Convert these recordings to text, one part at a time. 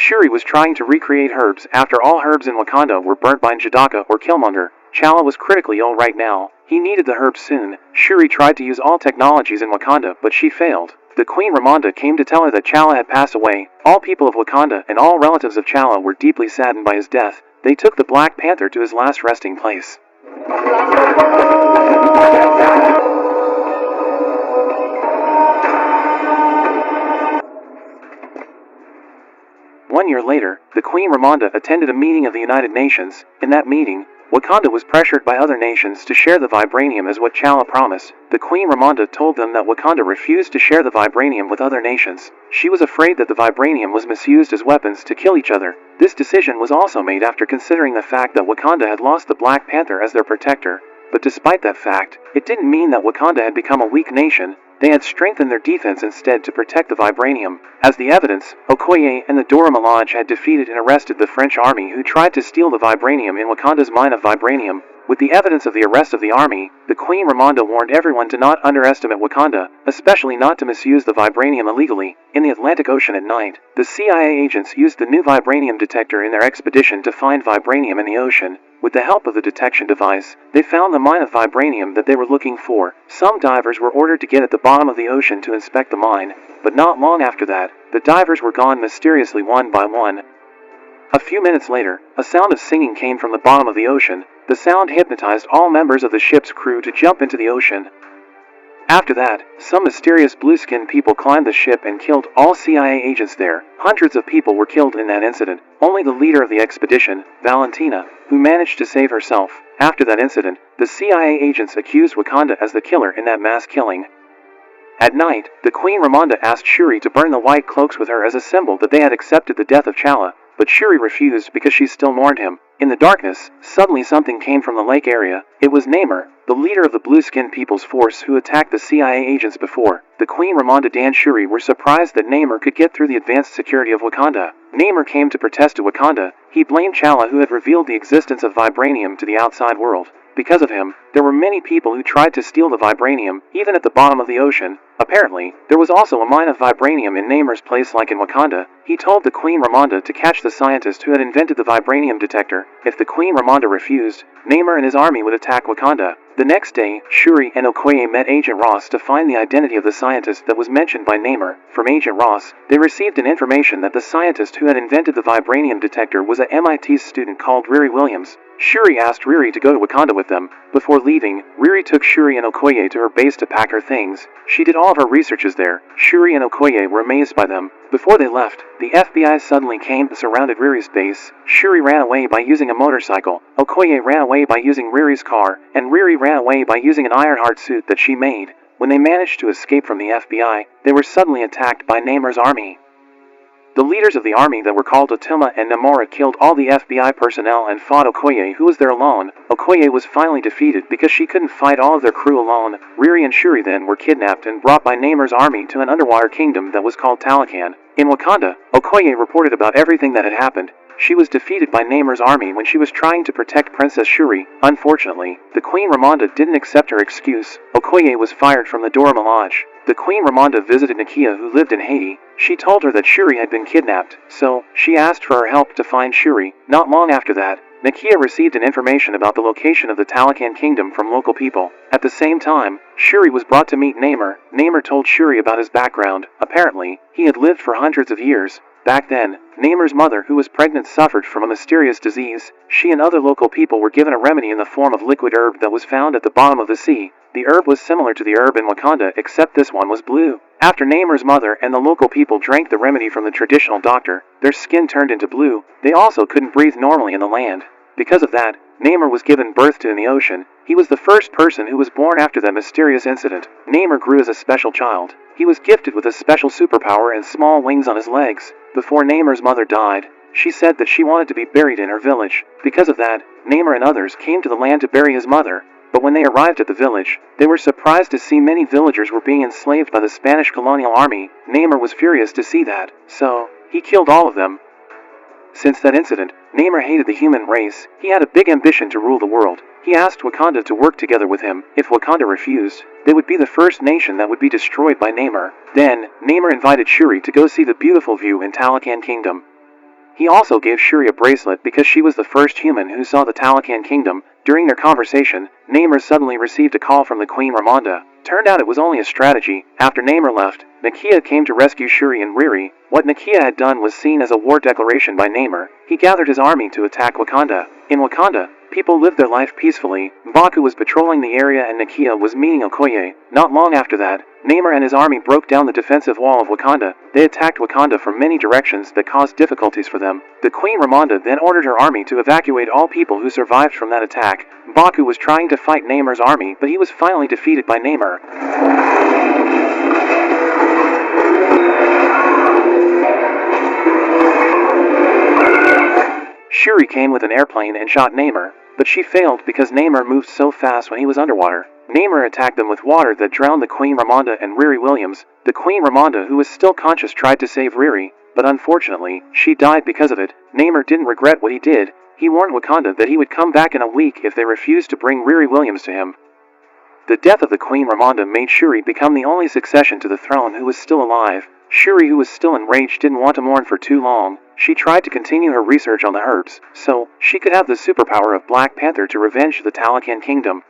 Shuri was trying to recreate herbs. After all herbs in Wakanda were burnt by Njadaka or Killmonger, T'Challa was critically ill right now. He needed the herbs soon. Shuri tried to use all technologies in Wakanda, but she failed. The Queen Ramonda came to tell her that T'Challa had passed away. All people of Wakanda and all relatives of T'Challa were deeply saddened by his death. They took the Black Panther to his last resting place. One year later, the Queen Ramonda attended a meeting of the United Nations. In that meeting, Wakanda was pressured by other nations to share the vibranium as what T'Challa promised. The Queen Ramonda told them that Wakanda refused to share the vibranium with other nations. She was afraid that the vibranium was misused as weapons to kill each other. This decision was also made after considering the fact that Wakanda had lost the Black Panther as their protector. But despite that fact, it didn't mean that Wakanda had become a weak nation. They had strengthened their defense instead to protect the vibranium. As the evidence, Okoye and the Dora Milaje had defeated and arrested the French army who tried to steal the vibranium in Wakanda's mine of vibranium. With the evidence of the arrest of the army, the Queen Ramonda warned everyone to not underestimate Wakanda, especially not to misuse the vibranium illegally. In the Atlantic Ocean at night, the CIA agents used the new vibranium detector in their expedition to find vibranium in the ocean. With the help of the detection device, they found the mine of vibranium that they were looking for. Some divers were ordered to get at the bottom of the ocean to inspect the mine, but not long after that, the divers were gone mysteriously one by one. A few minutes later, a sound of singing came from the bottom of the ocean. The sound hypnotized all members of the ship's crew to jump into the ocean. After that, some mysterious blue-skinned people climbed the ship and killed all CIA agents there. Hundreds of people were killed in that incident. Only the leader of the expedition, Valentina, who managed to save herself. After that incident, the CIA agents accused Wakanda as the killer in that mass killing. At night, the Queen Ramonda asked Shuri to burn the white cloaks with her as a symbol that they had accepted the death of T'Challa, but Shuri refused because she still mourned him. In the darkness, suddenly something came from the lake area. It was Namor, the leader of the blue-skinned people's force who attacked the CIA agents before. The Queen Ramonda and Shuri were surprised that Namor could get through the advanced security of Wakanda. Namor came to protest to Wakanda. He blamed T'Challa, who had revealed the existence of vibranium to the outside world. Because of him, there were many people who tried to steal the vibranium, even at the bottom of the ocean. Apparently, there was also a mine of vibranium in Namor's place like in Wakanda. He told the Queen Ramonda to catch the scientist who had invented the vibranium detector. If the Queen Ramonda refused, Namor and his army would attack Wakanda. The next day, Shuri and Okoye met Agent Ross to find the identity of the scientist that was mentioned by Namor. From Agent Ross, they received an information that the scientist who had invented the vibranium detector was a MIT student called Riri Williams. Shuri asked Riri to go to Wakanda with them. Before leaving, Riri took Shuri and Okoye to her base to pack her things. She did all of her researches there. Shuri and Okoye were amazed by them. Before they left, the FBI suddenly came and surrounded Riri's base. Shuri ran away by using a motorcycle. Okoye ran away by using Riri's car, and Riri ran away by using an Ironheart suit that she made. When they managed to escape from the FBI, they were suddenly attacked by Namor's army. The leaders of the army that were called Otuma and Namora killed all the FBI personnel and fought Okoye, who was there alone. Okoye was finally defeated because she couldn't fight all of their crew alone. Riri and Shuri then were kidnapped and brought by Namor's army to an underwater kingdom that was called Talokan. In Wakanda, Okoye reported about everything that had happened. She was defeated by Namor's army when she was trying to protect Princess Shuri. Unfortunately, the Queen Ramonda didn't accept her excuse. Okoye was fired from the Dora Milaje. The Queen Ramonda visited Nakia, who lived in Haiti. She told her that Shuri had been kidnapped, so she asked for her help to find Shuri. Not long after that, Nakia received an information about the location of the Talokan kingdom from local people. At the same time, Shuri was brought to meet Namor. Namor told Shuri about his background. Apparently, he had lived for hundreds of years. Back then, Namor's mother, who was pregnant, suffered from a mysterious disease. She and other local people were given a remedy in the form of liquid herb that was found at the bottom of the sea. The herb was similar to the herb in Wakanda, except this one was blue. After Namor's mother and the local people drank the remedy from the traditional doctor, their skin turned into blue. They also couldn't breathe normally in the land. Because of that, Namor was given birth to in the ocean. He was the first person who was born after that mysterious incident. Namor grew as a special child. He was gifted with a special superpower and small wings on his legs. Before Namor's mother died, she said that she wanted to be buried in her village. Because of that, Namor and others came to the land to bury his mother. But when they arrived at the village, they were surprised to see many villagers were being enslaved by the Spanish colonial army. Namor was furious to see that, so he killed all of them. Since that incident, Namor hated the human race. He had a big ambition to rule the world. He asked Wakanda to work together with him. If Wakanda refused, they would be the first nation that would be destroyed by Namor. Then, Namor invited Shuri to go see the beautiful view in Talokan Kingdom. He also gave Shuri a bracelet because she was the first human who saw the Talokan kingdom. During their conversation, Namor suddenly received a call from the Queen Ramonda. Turned out it was only a strategy. After Namor left, Nakia came to rescue Shuri and Riri. What Nakia had done was seen as a war declaration by Namor. He gathered his army to attack Wakanda. In Wakanda, people lived their life peacefully. M'Baku was patrolling the area and Nakia was meeting Okoye. Not long after that, Namor and his army broke down the defensive wall of Wakanda. They attacked Wakanda from many directions that caused difficulties for them. The Queen Ramonda then ordered her army to evacuate all people who survived from that attack. M'Baku was trying to fight Namor's army, but he was finally defeated by Namor. Shuri came with an airplane and shot Namor, but she failed because Namor moved so fast when he was underwater. Namor attacked them with water that drowned the Queen Ramonda and Riri Williams. The Queen Ramonda, who was still conscious, tried to save Riri, but unfortunately, she died because of it. Namor didn't regret what he did. He warned Wakanda that he would come back in a week if they refused to bring Riri Williams to him. The death of the Queen Ramonda made Shuri become the only succession to the throne who was still alive. Shuri, who was still enraged, didn't want to mourn for too long. She tried to continue her research on the herbs, so she could have the superpower of Black Panther to revenge the Talokan kingdom.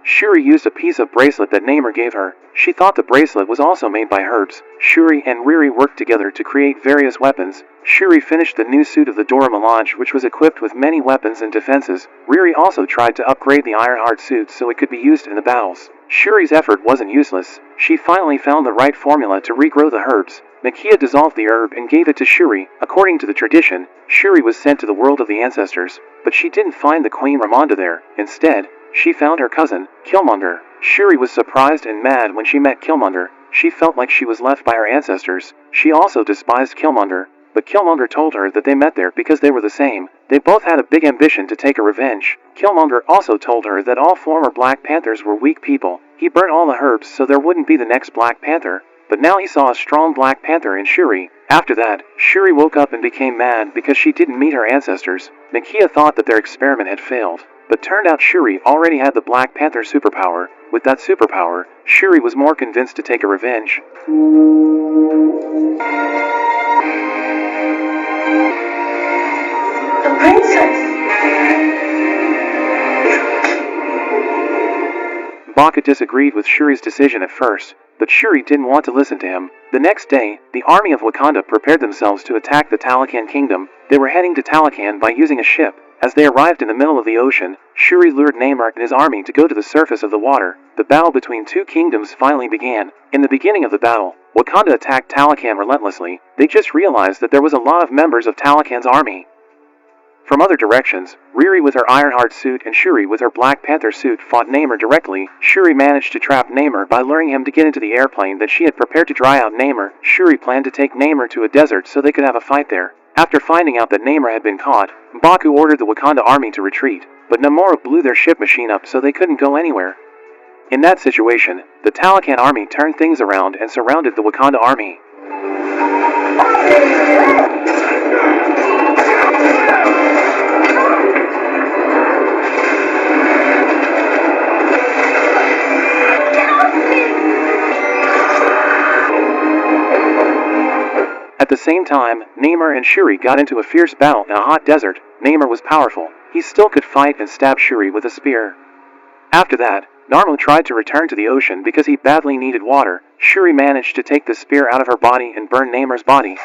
Shuri used a piece of bracelet that Namor gave her. She thought the bracelet was also made by herbs. Shuri and Riri worked together to create various weapons. Shuri finished the new suit of the Dora Milaje, which was equipped with many weapons and defenses. Riri also tried to upgrade the Ironheart suit so it could be used in the battles. Shuri's effort wasn't useless. She finally found the right formula to regrow the herbs. Nakia dissolved the herb and gave it to Shuri. According to the tradition, Shuri was sent to the world of the ancestors, but she didn't find the Queen Ramonda there. Instead, she found her cousin, Killmonger. Shuri was surprised and mad when she met Killmonger. She felt like she was left by her ancestors. She also despised Killmonger, but Killmonger told her that they met there because they were the same. They both had a big ambition to take a revenge. Killmonger also told her that all former Black Panthers were weak people. He burnt all the herbs so there wouldn't be the next Black Panther. But now he saw a strong Black Panther in Shuri. After that, Shuri woke up and became mad because she didn't meet her ancestors. Nakia thought that their experiment had failed, but turned out Shuri already had the Black Panther superpower. With that superpower, Shuri was more convinced to take a revenge. The princess! Baka disagreed with Shuri's decision at first, but Shuri didn't want to listen to him. The next day, the army of Wakanda prepared themselves to attack the Talokan kingdom. They were heading to Talokan by using a ship. As they arrived in the middle of the ocean, Shuri lured Namor and his army to go to the surface of the water. The battle between two kingdoms finally began. In the beginning of the battle, Wakanda attacked Talokan relentlessly. They just realized that there was a lot of members of Talokan's army. From other directions, Riri with her Ironheart suit and Shuri with her Black Panther suit fought Namor directly. Shuri managed to trap Namor by luring him to get into the airplane that she had prepared to dry out Namor. Shuri planned to take Namor to a desert so they could have a fight there. After finding out that Namor had been caught, M'Baku ordered the Wakanda army to retreat, but Namor blew their ship machine up so they couldn't go anywhere. In that situation, the Talokan army turned things around and surrounded the Wakanda army. At the same time, Namor and Shuri got into a fierce battle in a hot desert. Namor was powerful. He still could fight and stab Shuri with a spear. After that, Narmo tried to return to the ocean because he badly needed water. Shuri managed to take the spear out of her body and burn Namor's body.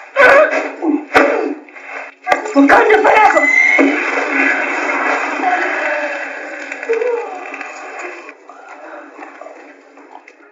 Wakanda forever!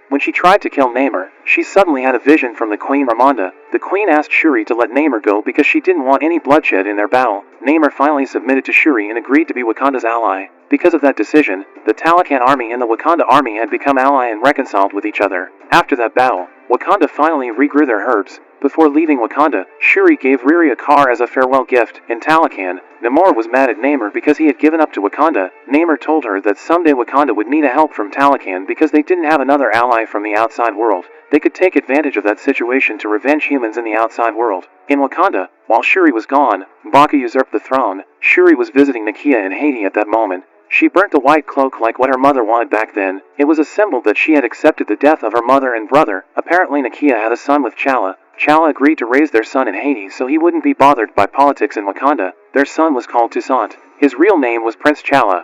When she tried to kill Namor, she suddenly had a vision from the Queen Ramonda. The Queen asked Shuri to let Namor go because she didn't want any bloodshed in their battle. Namor finally submitted to Shuri and agreed to be Wakanda's ally. Because of that decision, the Talokan army and the Wakanda army had become ally and reconciled with each other. After that battle, Wakanda finally regrew their herbs. Before leaving Wakanda, Shuri gave Riri a car as a farewell gift. In Talokan, Namor was mad at Namor because he had given up to Wakanda. Namor told her that someday Wakanda would need a help from Talokan because they didn't have another ally from the outside world. They could take advantage of that situation to revenge humans in the outside world. In Wakanda, while Shuri was gone, M'Baku usurped the throne. Shuri was visiting Nakia in Haiti at that moment. She burnt the white cloak like what her mother wanted back then. It was a symbol that she had accepted the death of her mother and brother. Apparently Nakia had a son with Chala. Chala agreed to raise their son in Haiti so he wouldn't be bothered by politics in Wakanda. Their son was called Toussaint. His real name was Prince Chala.